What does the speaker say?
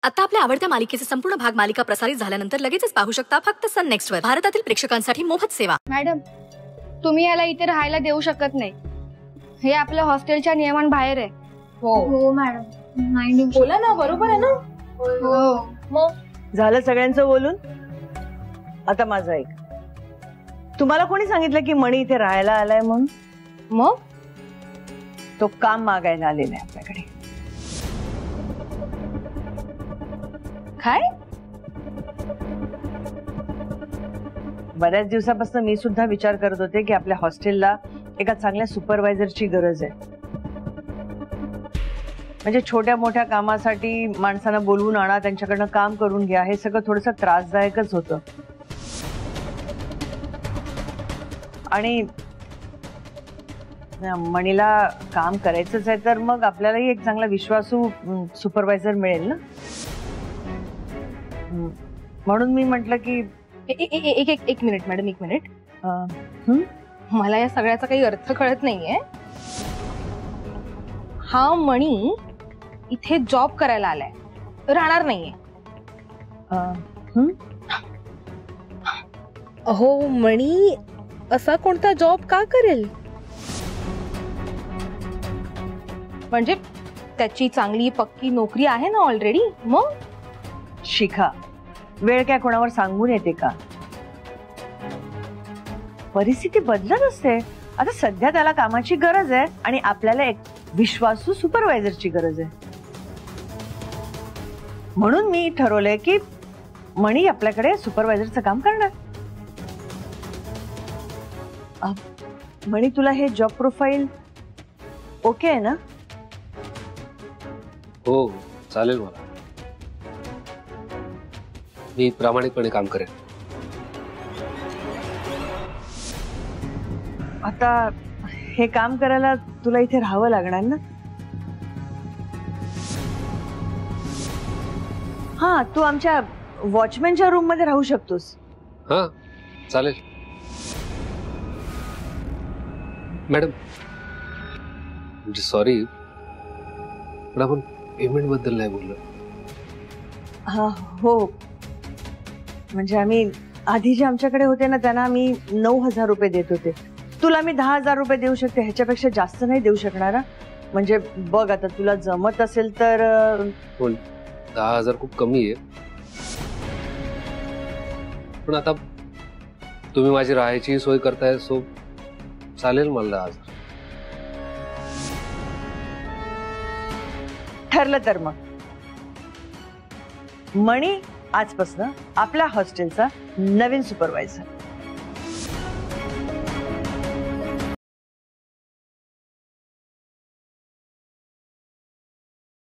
आता आपल्या आवडत्या मालिकेचे संपूर्ण भाग मालिका प्रसारित झाल्यानंतर लगेचच पाहू शकता फक्त सन नेक्स्ट वर. भारतातील प्रेक्षकांसाठी मोफत सेवा. मॅडम, तुम्ही याला इथे राहायला देऊ शकत नाही. हे आपल्या हॉस्टेलच्या नियमांबाहेर आहे. हो मॅडम. नाही बोला ना, बरोबर आहे ना. हो. मग झालं सगळ्यांचं बोलून. आता माझं ऐक. तुम्हाला कोणी सांगितलं की मणी इथे राहायला आलाय म्हणून? मग तो काम मागायला आलेला आहे आपल्याकडे. काय? बऱ्याच दिवसापासून मी सुद्धा विचार करत होते की आपल्या हॉस्टेलला एका चांगल्या सुपरवायझरची गरज आहे. म्हणजे छोट्या मोठ्या कामासाठी माणसांना बोलवून आणा, त्यांच्याकडनं काम करून घ्या, हे सगळं थोडंसं त्रासदायकच होतं. आणि मणीला काम करायचंच आहे तर मग आपल्यालाही एक चांगला विश्वासू सुपरवायझर मिळेल ना. म्हणून मी म्हटलं की एक मिनिट मॅडम, एक मिनिट. मला या सगळ्याचा काही अर्थ कळत नाहीये. हा मणी इथे जॉब करायला आलाय, राहणार नाहीये. अहो, मणी असा कोणता जॉब का करेल? म्हणजे त्याची चांगली पक्की नोकरी आहे ना ऑलरेडी. मग शिखा, वेळ काय कोणावर सांगून येते का? परिस्थिती बदलत असते. आता सध्या त्याला कामाची गरज आहे आणि आपल्याला एक विश्वासू सुपरवायझरची गरज आहे. म्हणून मी ठरवलंय की मणी आपल्याकडे सुपरवायझरचं काम करणार. मणी, तुला हे जॉब प्रोफाईल ओके आहे ना? हो, चालेल. मला मी प्रामाणिकपणे काम करेन. आता हे काम करायला तुला इथे राहावं लागणार ना? हा, तू आमच्या वॉचमॅनच्या रूम मध्ये राहू शकतोस. हा, चालेल. मॅडम, म्हणजे सॉरी, पण आपण पेमेंट बद्दल नाही बोललो. हा, हो. म्हणजे आम्ही आधी जे आमच्याकडे होते ना त्यांना आम्ही 9,000 रुपये देत होते. तुला मी 10,000 रुपये देऊ शकते, ह्याच्यापेक्षा जास्त नाही देऊ शकणार. म्हणजे बघ, आता तुला जमत असेल तर. 10,000 खूप कमी आहे. पण आता तुम्ही माझी राहायची सोय करताय, सो चालेल मला 10,000. ठरलं तर मग मणी आजपासून आपल्या हॉस्टेलचा नवीन सुपरवायझर.